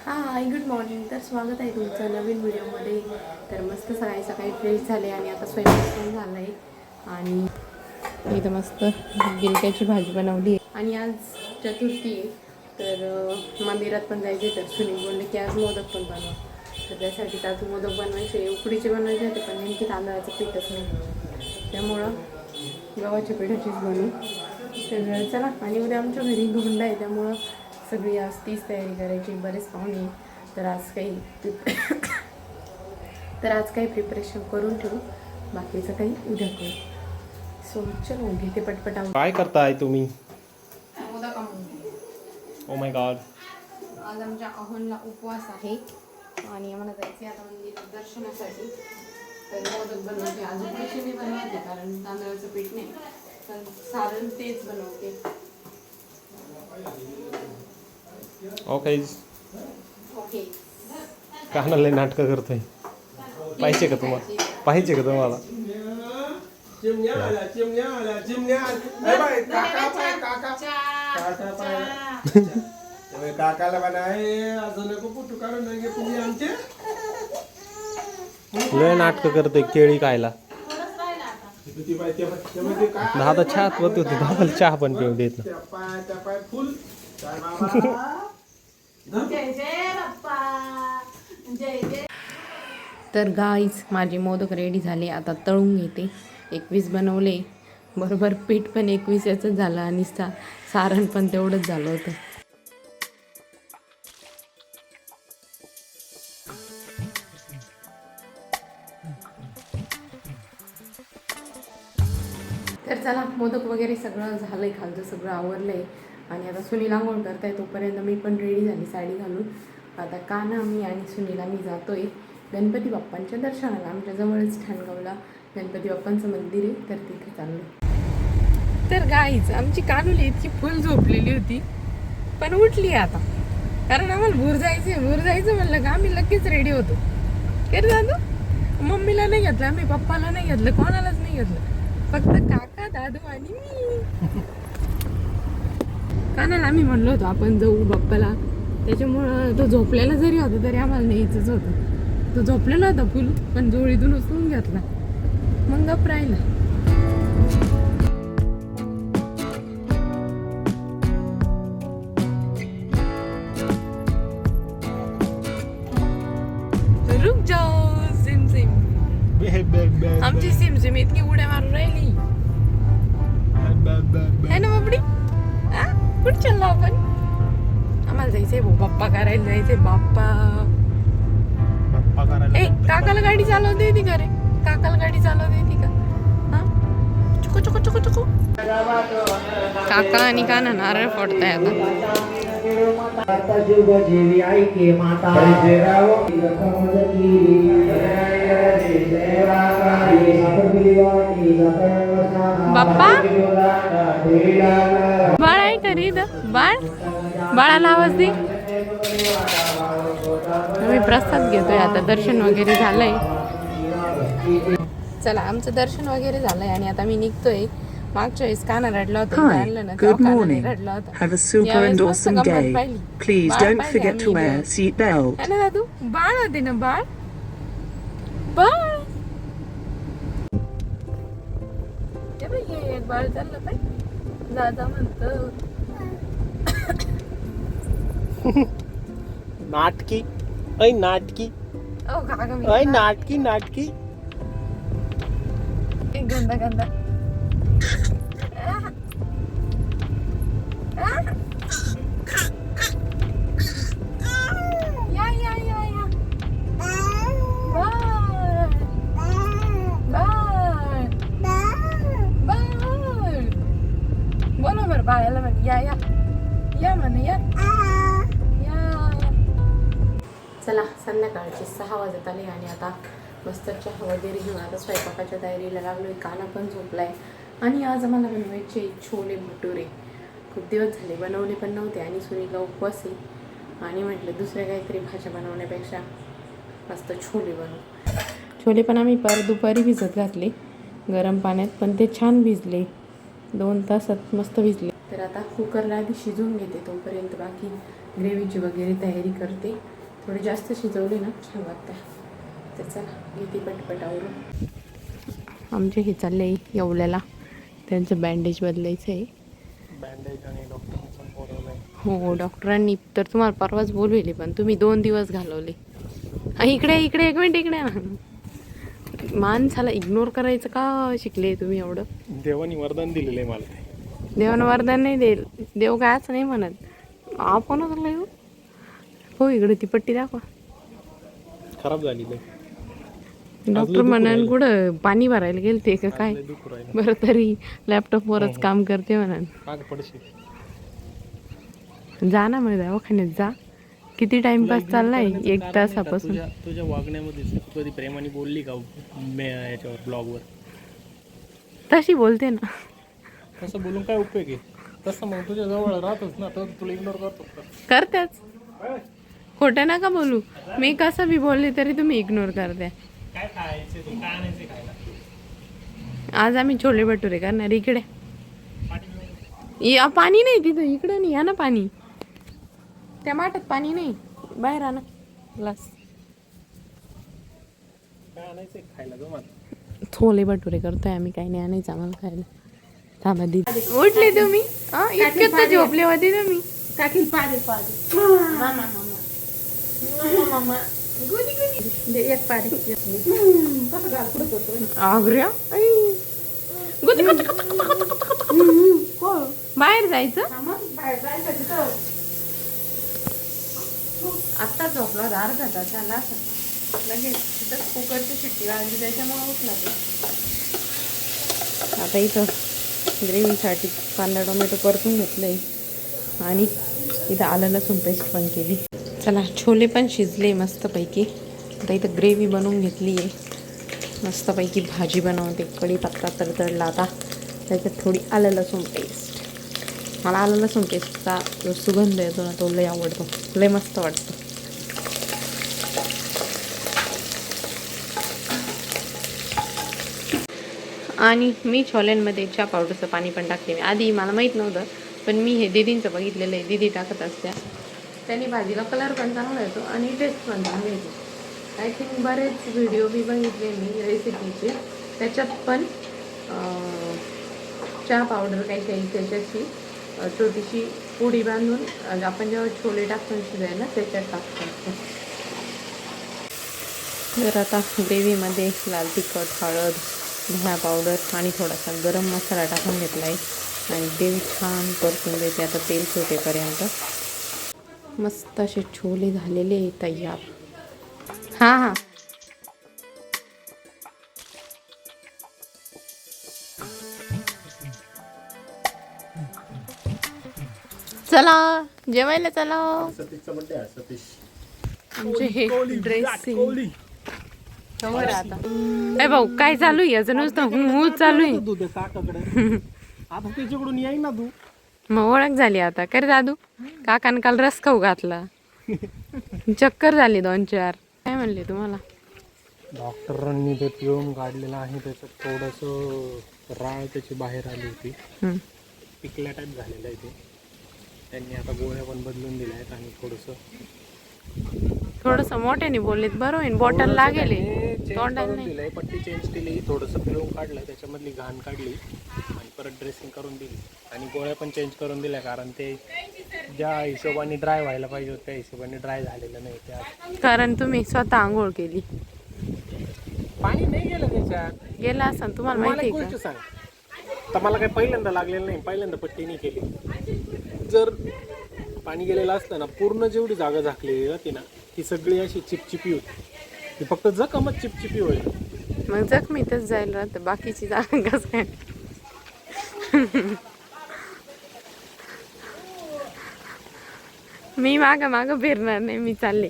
Hi good morning. तर स्वागत आहे तुमचं नवीन व्हिडिओमध्ये. तर मस्त सकाळी सकाळी फ्रेश झाले आणि आता स्वयंपाक पण झाला आहे आणि इथं मस्त गिलक्याची भाजी बनवली आहे. आणि आज चतुर्थी आहे तर मंदिरात पण जायचे. तर सुनील बोलले की आज मोदक पण बनवा. तर त्यासाठी आज मोदक बनवायचे, उकडीचे बनवायचे होते पण नेमकी तांदळाचं पीठच नाही, त्यामुळं गव्हाच्या पिठाचीच बनवू. तर चला. आणि उद्या आमच्या घरी धोंडा आहे त्यामुळं सगळी आज तीच तयारी करायची. बरेच पाहुणे तर आज काही प्रिपरेशन करून ठेवू, बाकीचं काही उद्या करू. सो चलो घेते पटपट. काय करताय तुम्ही? Modak oh my God. आज आमच्या अहोंला उपवास आहे आणि आम्हाला जायचे आता मंदिरात दर्शनासाठी. तर मोदक बनवते. आज उकडीचे मी बनवते कारण तांदळाचं पीठ नाही, पण सारण तेच बनवते. ओके. ओके. कानाला नाटकं करतोय. पाहिजे का तुम्हाला? पाहिजे का तुम्हाला? चिमण्या आल्या, चिमण्या आल्या, चिमण्या आल्या. बाय काका पाय, काका काका पाय. काकाला बनाय अजून नको पुटू काढून नाही गे तुम्ही आमचे. लय नाटकं करतोय केळी खायला. किती बाय ते काय दादा चहात होते, दादाला चहा पण पिऊ देत ना. त्या पाय फुल काय बाबा. जय जय बाप्पा, जय जय. तर गाईज माझे मोदक रेडी झाले. आता तळून घेते. 21 बनवले बरोबर. पीठ पण 21 याचं झालं आणि सारण पण तेवढंच झालं होतं. तर चला, मोदक वगैरे सगळं झालंय, खालचं सगळं आवरलंय आणि आता सुनील आंघोळ करताय. तोपर्यंत मी पण रेडी झाली साडी घालून. आता कान्हा, मी आणि सुनील आम्ही जातोय गणपती बाप्पांच्या दर्शनाला. आमच्या जवळच ठाणगावला गणपती बाप्पांचं मंदिर आहे, तर तिथे चाललो. तर गाईच आमची कानुली इतकी फुल झोपलेली होती पण उठली आता, कारण आम्हाला भूर जायचं म्हणलं का आम्ही लगेच रेडी होतो. काय दादू? मम्मीला नाही घेतलं आम्ही, पप्पाला नाही घेतलं, कोणालाच नाही घेतलं, फक्त काका, दादू आणि मी. कानाला आम्ही म्हणलो होतो आपण जाऊ बाप्पाला, त्याच्यामुळं तो झोपलेला जरी होता तरी आम्हाला न्यायचंच होतं. तो झोपलेला होता फुल, पण जोळीतून उचलून घेतला, मग गप राहिला. रुक जाओ सिमसिम. आमची सिमसिम इतकी उड्या मारून राहिली है ना बाबडी. कुठे चाललो आपण? आम्हाला जायचंय भाऊ बाप्पा करायला जायचंय. बाप्पा ए काकाला गाडी चालवता येते का रे? काकाला गाडी चालवता येते का? हा, चुकू चुकू चुकू चुकू. काका आणि काना नारळ फोडताय आता. बाप्पा बाळ आहे का रे? बाळाला आवाज दे. आम्ही प्रसाद घेतोय आता. दर्शन वगैरे झालंय. चला, आमचं दर्शन वगैरे झालंय आणि आता मी निघतोय. मागच्या वेळेस काना रडला होता. Good morning. Have a super and awesome day. Please don't forget to wear seat belt. ना दादू? बाळ होते ना, बाळ बाळ. एक बाळ चाललं पाय दादा म्हणतो. नाटकी ऐ नाटकी ओ काका, ऐ नाटकी नाटकी. एक गंदा गंदा. या या या या. बाळ बाळ बाळ. बोला बरं बाळाला म्हणे या या या म्हणे या या. चला, संध्याकाळचे 6 वाजत आले आणि आता मस्त चहा वगैरे घेऊन आता स्वयंपाकाच्या तयारीला लागलोय. काना पण झोपलाय आणि आज आम्हाला बनवायचे छोले भटुरे. खूप दिवस झाले बनवले पण नव्हते आणि सुनीला उपवास आहे आणि म्हटलं दुसऱ्या काहीतरी भाज्या बनवण्यापेक्षा मस्त छोले बनवू. छोले पण आम्ही दुपारी भिजत घातले गरम पाण्यात, पण ते छान भिजले. 2 तासात मस्त भिजले. तर आता कुकरला आधी शिजवून घेते, तोपर्यंत बाकी ग्रेव्हीची वगैरे तयारी करते. थोडी जास्त शिजवली ना छान लागते. तर चला येते पटपट आवरून. आमचे हे चालले येवल्याला, त्यांचं बँडेज बदलायचं आहे. बँडेज आणि डॉक्टरांचं बोलवलंय. हो डॉक्टरांनी तर तुम्हाला परवाच बोलवले, पण तुम्ही 2 दिवस घालवले. इकडे इकडे 1 मिनिट इकडे ना. माणसाला इग्नोर करायचं का शिकले तुम्ही एवढं? देवानी वरदान दिलेलं आहे मला ते. देवानं वरदान नाही देईल, देव काय असं नाही म्हणत. आपण हो इकडे ती पट्टी दाखवा. खराब झालेलं आहे. डॉक्टर म्हणाल कुठं पाणी भरायला गेल ते का काय? दुखू राहिलं. बरं तरी लॅपटॉपवरच काम करते म्हणाल. माग पडशील. जा ना मग दवाखान्यात जा. किती टाइमपास चाललाय 1 तासापासून. तुझ्या वागण्यामध्ये तू कधी प्रेमाने बोलली का याच्यावर ब्लॉगवर? तशी बोलते ना. तसं बोलून काय उपयोग आहे? तसं मग तुझ्या जवळ राहतोच ना, तर तुला इग्नोर करतो. करतेच. खोटं नका बोलू. मी कसं बी बोलले तरी तुम्ही इग्नोर करते. काय खायचं तू? काय आणायचं खायला? आज आम्ही छोले भटुरे करणार. इकडे पाणी नाही तिथं. इकडे नाही या ना पाणी. त्या माठात पाणी नाही, बाहेर आणा ग्लास. काय आणायचं खायला गं मला? छोले भटुरे करतोय आम्ही. काही नाही आणायचं आम्हाला खायला. थांबा दीदी. उठले तुम्ही? इतक्यात तर झोपले होते तुम्ही. काकील पादे मामा गुदी गुदी एक पारी कसं घाल पुढे करतो आग्र्या बाहेर जायचं. बाहेर जायचं तिथं. आत्ता झोपला 10 तासाचा नासा लगेच तिथं कुकरची शिट्टी वाजली त्याच्यामुळे उठला ते. आता इथं ग्रेव्हीसाठी कांदा टोमॅटो परतून घेतलंय आणि इथं आलं लसूण पेस्ट पण केली. चला छोले पण शिजले मस्तपैकी. आता इथं ग्रेव्ही बनवून घेतली आहे. मस्तपैकी भाजी बनवते. कढीपत्ता तडतडला आता त्याच्यात थोडी आलं लसूण पेस्ट. मला आलं लसूण पेस्टचा जो सुगंध येतो ना तो लय आवडतो. लय मस्त वाटतं. आणि मी छोल्यांमध्ये चहा पावडरचं पाणी पण टाकते. मी आधी मला माहीत नव्हतं, पण मी हे दीदींचं बघितलेलं आहे. दीदी टाकत असत्या. त्यांनी भाजीला कलर पण चांगला येतो आणि टेस्ट पण चांगली येते. आय थिंक बरेच व्हिडिओ मी बघितले मी रेसिपीचे, त्याच्यात पण चहा पावडर काही काही त्याच्याची छोटीशी पुडी बांधून आपण जेव्हा छोले टाकून शिजाय ना त्याच्यात टाकतो. तर आता ग्रेव्हीमध्ये लाल तिखट, हळद, धना पावडर आणि थोडासा गरम मसाला टाकून घेतला आहे आणि ग्रेव्ही छान परतून देते आता तेल सुटेपर्यंत. मस्त असे छोले झालेले तयार. हां हां चला जेवायला चला. सतीशचा बड्डे आहे. सतीश आमचे हे ड्रेसिंग खबर आता. ए भाऊ काय चालू आहे? याचं नुसतं हू चालू आहे. तू काकाकडे आता त्याच्याकडून येईन ना तू. मग ओळख झाली आता. कर दादू काकानं काल रस खाऊ घातला. चक्कर झाली 2-4. काय म्हणले तुम्हाला? डॉक्टरांनी ते पिळून काढलेलं आहे. त्याच्यात थोडंसं राळ त्याची बाहेर आली होती. पिकल्या टाईप झालेलं आहे ते. त्यांनी आता गोळ्या पण बदलून दिल्या आहेत आणि थोडंसं मोठ्याने बोललेत बरं होईल. बॉटल लागेल तोंडाला नाही. दिलंय. पट्टी चेंज केली. थोडंसं पिळून काढलं. त्याच्यामधली घाण काढली आणि परत ड्रेसिंग करून दिली आणि गोळ्या पण चेंज करून दिल्या. कारण ते ज्या हिशोबाने ड्राय व्हायला पाहिजे होत्या हिशोबाने ड्राय झालेलं नाही त्या. कारण तुम्ही स्वतः आंघोळ केली. पाणी नाही गेलं त्याच्यात. गेला असं तुम्हाला मला माहिती एक आहे गोष्ट का? सांग. तर मला काही पहिल्यांदा लागलेलं नाही. पहिल्यांदा पट्टी नाही केली. जर पाणी गेलेलं असलं ना पूर्ण जेवढी जागा झाकलेली होती ना ती सगळी अशी चिपचिपी होती. ती फक्त जखमच चिपचिपी होईल. मग जखमीतच जायला राहतं. बाकीची जागा कसं काय? मी मागं फिरणार नाही. मी चालले.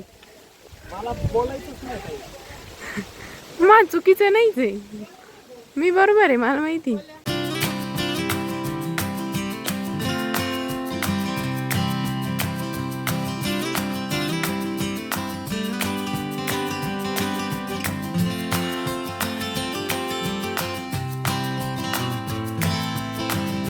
मला बोलायचंच नाही काही. मा चुकीचं नाहीच आहे. मी बरोबर आहे मला माहिती.